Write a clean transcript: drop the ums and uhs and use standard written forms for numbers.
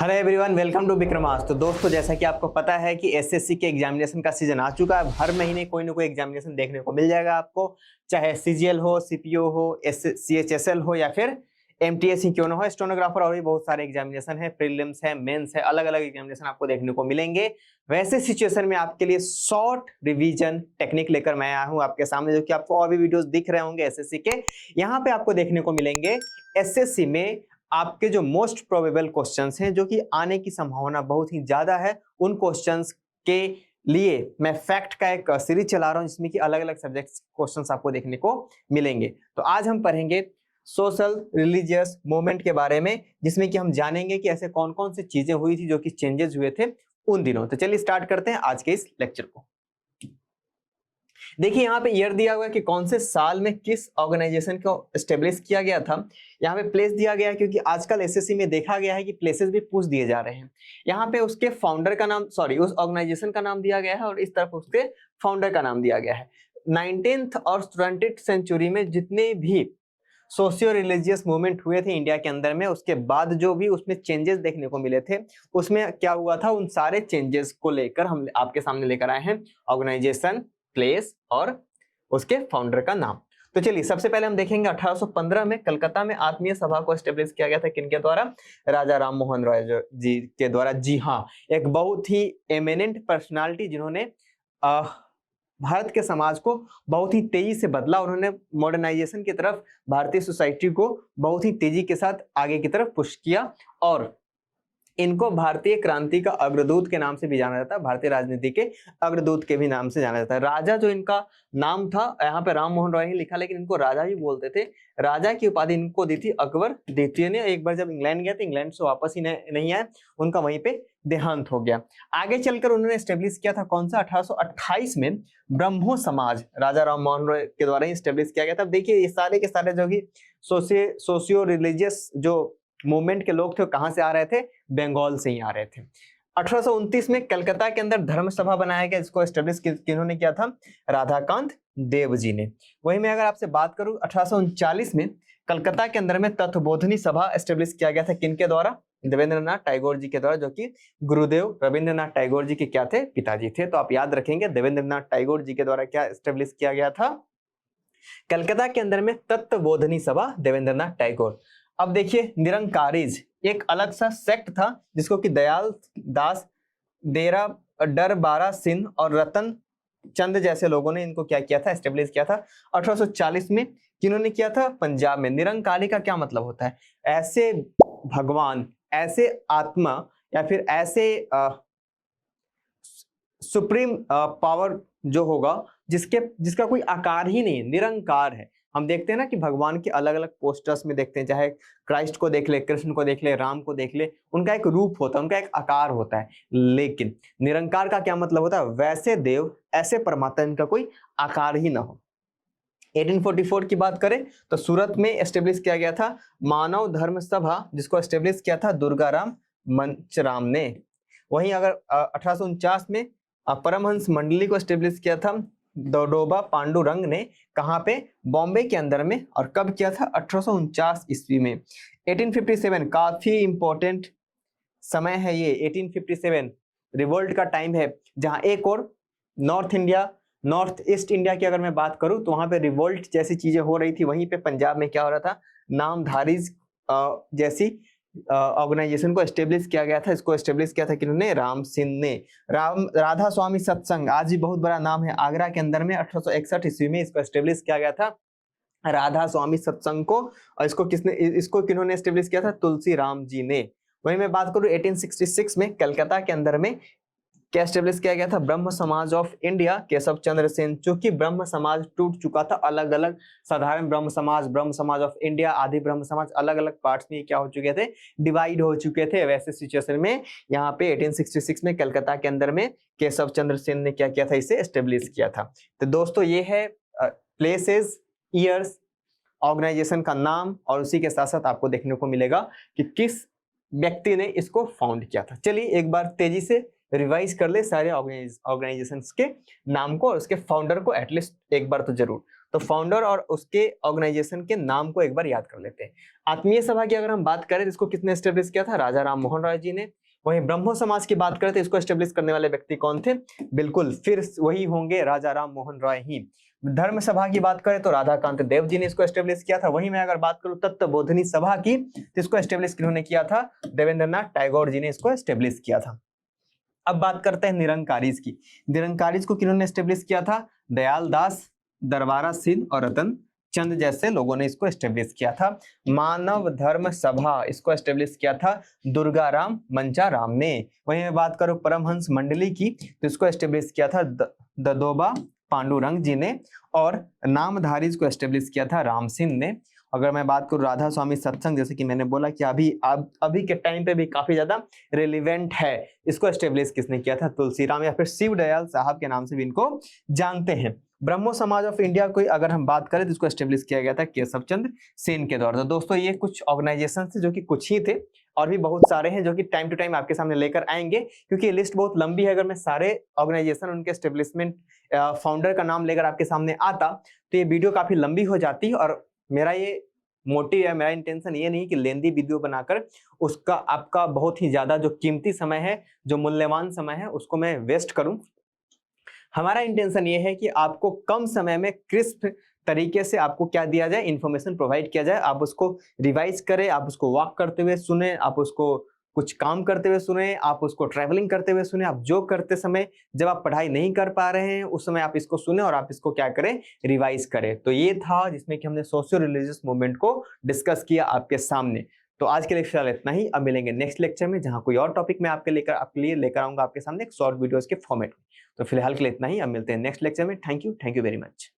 Hello everyone, welcome to Vikramas. तो दोस्तों, जैसा कि आपको पता है कि एसएससी के एग्जामिनेशन का सीजन आ चुका है। हर महीने कोई ना कोई एग्जामिनेशन देखने को मिल जाएगा आपको, चाहे सीजीएल हो, सीपीओ हो, सीएचएसएल हो या फिर एमटीएस ही क्यों ना हो, स्टेनोग्राफर और भी बहुत सारे एग्जामिनेशन है, प्रीलिम्स है, मेंस है, अलग अलग एग्जामिनेशन आपको देखने को मिलेंगे। वैसे सिचुएशन में आपके लिए शॉर्ट रिवीजन टेक्निक लेकर मैं आया हूं आपके सामने, जो कि आपको और भी वीडियोस दिख रहे होंगे एसएससी के। यहाँ पे आपको देखने को मिलेंगे एसएससी में आपके जो मोस्ट प्रोबेबल क्वेश्चंस हैं, जो कि आने की संभावना बहुत ही ज्यादा है, उन क्वेश्चंस के लिए मैं फैक्ट का एक सीरीज चला रहा हूं, जिसमें कि अलग अलग सब्जेक्ट्स क्वेश्चंस आपको देखने को मिलेंगे। तो आज हम पढ़ेंगे सोशल रिलीजियस मूवमेंट के बारे में, जिसमें कि हम जानेंगे कि ऐसे कौन कौन सी चीजें हुई थी जो कि चेंजेस हुए थे उन दिनों। तो चलिए स्टार्ट करते हैं आज के इस लेक्चर को। देखिए यहाँ पे ईयर दिया हुआ है कि कौन से साल में किस ऑर्गेनाइजेशन को एस्टेब्लिश किया गया था। यहाँ पे प्लेस दिया गया है क्योंकि आजकल एसएससी में देखा गया है कि प्लेसेस भी पूछ दिए जा रहे हैं। यहाँ पे उसके फाउंडर का नाम, उस ऑर्गेनाइजेशन का नाम दिया गया है और इस तरफ उसके फाउंडर का नाम दिया गया है। 19th और 20th सेंचुरी में जितने भी सोशियो रिलीजियस मूवमेंट हुए थे इंडिया के अंदर में, उसके बाद जो भी उसमें चेंजेस देखने को मिले थे, उसमें क्या हुआ था, उन सारे चेंजेस को लेकर हम आपके सामने लेकर आए हैं। ऑर्गेनाइजेशन, प्लेस और उसके फाउंडर का नाम। तो चलिए सबसे पहले हम देखेंगे 1815 में कलकत्ता में आत्मीय सभा को एस्टेब्लिश किया गया था। किनके द्वारा? राजा राम मोहन रॉय जी के द्वारा। जी हाँ, एक बहुत ही एमिनेंट पर्सनालिटी जिन्होंने भारत के समाज को बहुत ही तेजी से बदला। उन्होंने मॉडर्नाइजेशन की तरफ भारतीय सोसाइटी को बहुत ही तेजी के साथ आगे की तरफ पुश किया और इनको भारतीय क्रांति का अग्रदूत के नाम से भी जाना जाता है, भारतीय राजनीति के अग्रदूत के भी नाम से जाना जाता है। राजा जो इनका नाम था, यहाँ पे राम मोहन रॉय ही लिखा, लेकिन इनको राजा ही बोलते थे। राजा की उपाधि इनको दी थी अकबर द्वितीय ने। एक बार जब इंग्लैंड गया तो इंग्लैंड से वापस ही नहीं आए, उनका वहीं पे देहांत हो गया। आगे चलकर उन्होंने स्टेब्लिश किया था कौन सा? 1828 में ब्रह्मो समाज राजा राम मोहन रॉय के द्वारा ही स्टेब्लिश किया गया था। देखिए ये सारे के सारे जो कि सोशियो रिलीजियस जो मूवमेंट के लोग थे, कहां से आ रहे थे? बंगाल से ही आ रहे थे। 1829 में कलकत्ता के अंदर धर्म सभा बनाया गया, जिसको एस्टेब्लिश किन्होंने किया था? राधाकांत देव जी ने। वहीं में अगर आपसे बात करूं, 1839 में कलकत्ता के अंदर में तत्वबोधनी सभा एस्टेब्लिश किया गया था। किनके द्वारा? देवेंद्रनाथ टैगोर जी के द्वारा, जो कि गुरुदेव रविंद्रनाथ टैगोर जी के क्या थे? पिताजी थे। तो आप याद रखेंगे देवेंद्रनाथ टैगोर जी के द्वारा क्या एस्टेब्लिश किया गया था? कलकत्ता के अंदर में तत्वबोधनी सभा, देवेंद्रनाथ टैगोर। अब देखिए निरंकारीज एक अलग सा सेक्ट था, जिसको कि दयाल दास देरा डर बारा सिंह और रतन चंद जैसे लोगों ने इनको क्या किया था? एस्टेब्लिश किया था। 1840 में किन्होंने किया था? पंजाब में। निरंकारी का क्या मतलब होता है? ऐसे भगवान, ऐसे आत्मा या फिर ऐसे सुप्रीम पावर जो होगा, जिसका कोई आकार ही नहीं है, निरंकार है। हम देखते हैं ना कि भगवान के अलग अलग पोस्टर्स में देखते हैं, चाहे क्राइस्ट को देख ले, कृष्ण को देख ले, राम को देख ले, उनका एक रूप होता है, उनका एक आकार होता है। लेकिन निरंकार का क्या मतलब होता है? वैसे देव, ऐसे परमात्मा, इनका कोई आकार ही ना हो। 1844 की बात करें तो सूरत में एस्टेब्लिश किया गया था मानव धर्म सभा, जिसको एस्टेब्लिश किया था दुर्गाराम मंचराम ने। वहीं अगर 1849 में परमहंस मंडली को एस्टेब्लिश किया था दौडोबा पांडुरंग ने। कहां पे? बॉम्बे के अंदर में। और कब किया था? 1849 ईस्वी में। 1857 काफी इंपॉर्टेंट समय है ये। 1857 रिवोल्ट का टाइम है, जहां एक और नॉर्थ ईस्ट इंडिया की अगर मैं बात करूं तो वहां पे रिवोल्ट जैसी चीजें हो रही थी। वहीं पे पंजाब में क्या हो रहा था? नामधारीज जैसी ऑर्गेनाइजेशन को एस्टेब्लिश किया गया था। इसको एस्टेब्लिश किया था किन्होंने? राम सिंह ने। राधा स्वामी सत्संग आज भी बहुत बड़ा नाम है, आगरा के अंदर में 1861 ईस्वी में इसको एस्टेब्लिश किया गया था, राधा स्वामी सत्संग को। और इसको किन्होंने एस्टेब्लिश किया था? तुलसी राम जी ने। वहीं मैं बात करूं 1866 में कलकत्ता के अंदर में क्या एस्टेब्लिश किया गया था? ब्रह्म समाज ऑफ इंडिया, केशव चंद्र सेन। चूंकि ब्रह्म समाज टूट चुका था, अलग अलग साधारण ब्रह्म समाज ऑफ इंडिया, आदि ब्रह्म समाज अलग अलग पार्ट्स में क्या हो चुके थे? डिवाइड हो चुके थे। वैसे सिचुएशन में यहाँ पे 1866 में कलकत्ता के अंदर में केशव चंद्र सेन ने क्या किया था? इसे एस्टेब्लिश किया था। तो दोस्तों ये है प्लेसेस, ईयर्स, ऑर्गेनाइजेशन का नाम, और उसी के साथ साथ आपको देखने को मिलेगा कि किस व्यक्ति ने इसको फाउंड किया था। चलिए एक बार तेजी से रिवाइज कर ले सारे ऑर्गेनाइजेशंस के नाम को और उसके फाउंडर को एटलीस्ट एक बार तो जरूर। तो फाउंडर और उसके ऑर्गेनाइजेशन के नाम को एक बार याद कर लेते हैं। आत्मीय सभा की अगर हम बात करें तो इसको किसने एस्टेब्लिश किया था? राजा राम मोहन राय जी ने। वहीं ब्रह्मो समाज की बात करें तो इसको एस्टेब्लिश करने वाले व्यक्ति कौन थे? बिल्कुल फिर वही होंगे, राजा राम मोहन राय ही। धर्म सभा की बात करें तो राधाकांत देव जी ने इसको एस्टेब्लिश किया था। वहीं मैं अगर बात करूं तत्वबोधिनी सभा की तो इसको एस्टेब्लिश किन्होंने किया था? देवेंद्रनाथ टैगोर जी ने इसको एस्टेब्लिश किया था। अब बात करते हैं निरंकारीज की। निरंकारीज को किन्होंने एस्टेब्लिश किया था? दयाल दास, दरबारा सिंह और रतन चंद जैसे लोगों ने इसको एस्टेब्लिश किया था। मानव धर्म सभा इसको एस्टेब्लिश किया था दुर्गाराम मंचाराम ने। वहीं मैं बात करूं परमहंस मंडली की तो इसको एस्टेब्लिश किया था ददोबा पांडुरंग जी ने। और नामधारी को एस्टेब्लिश किया था राम सिंह ने। अगर मैं बात करूं राधा स्वामी सत्संग, जैसे कि मैंने बोला कि अभी के टाइम पे भी काफी ज्यादा रिलेवेंट है, इसको एस्टेब्लिश किसने किया था? तुलसीराम या फिर शिव दयाल साहब के नाम से भी इनको जानते हैं। ब्रह्मो समाज ऑफ इंडिया को अगर हम बात करें तो इसको एस्टेब्लिश किया गया था केशव चंद्र सेन के द्वारा। तो दोस्तों ये कुछ ऑर्गेनाइजेशन थे जो कि कुछ ही थे, और भी बहुत सारे हैं जो कि टाइम टू टाइम आपके सामने लेकर आएंगे, क्योंकि ये लिस्ट बहुत लंबी है। अगर मैं सारे ऑर्गेनाइजेशन, उनके एस्टेब्लिशमेंट, फाउंडर का नाम लेकर आपके सामने आता तो ये वीडियो काफी लंबी हो जाती। और मेरा ये मोटिव है, मेरा इंटेंशन ये नहीं कि लेंदी वीडियो बनाकर उसका आपका बहुत ही ज्यादा जो कीमती समय है, जो मूल्यवान समय है, उसको मैं वेस्ट करूं। हमारा इंटेंशन ये है कि आपको कम समय में क्रिस्प तरीके से आपको क्या दिया जाए, इंफॉर्मेशन प्रोवाइड किया जाए। आप उसको रिवाइज करें, आप उसको वॉक करते हुए सुने, आप उसको कुछ काम करते हुए सुने, आप उसको ट्रैवलिंग करते हुए सुने, आप जो करते समय, जब आप पढ़ाई नहीं कर पा रहे हैं उस समय आप इसको सुने और आप इसको क्या करें, रिवाइज करें। तो ये था जिसमें कि हमने सोशियो रिलीजियस मूवमेंट को डिस्कस किया आपके सामने। तो आज के लिए फिलहाल इतना ही। अब मिलेंगे नेक्स्ट लेक्चर में, जहां कोई और टॉपिक मैं आपके लिए लेकर आऊंगा आपके सामने एक शॉर्ट वीडियोस के फॉर्मेट में। तो फिलहाल के लिए इतना ही। अब मिलते हैं नेक्स्ट लेक्चर में। Thank you very much.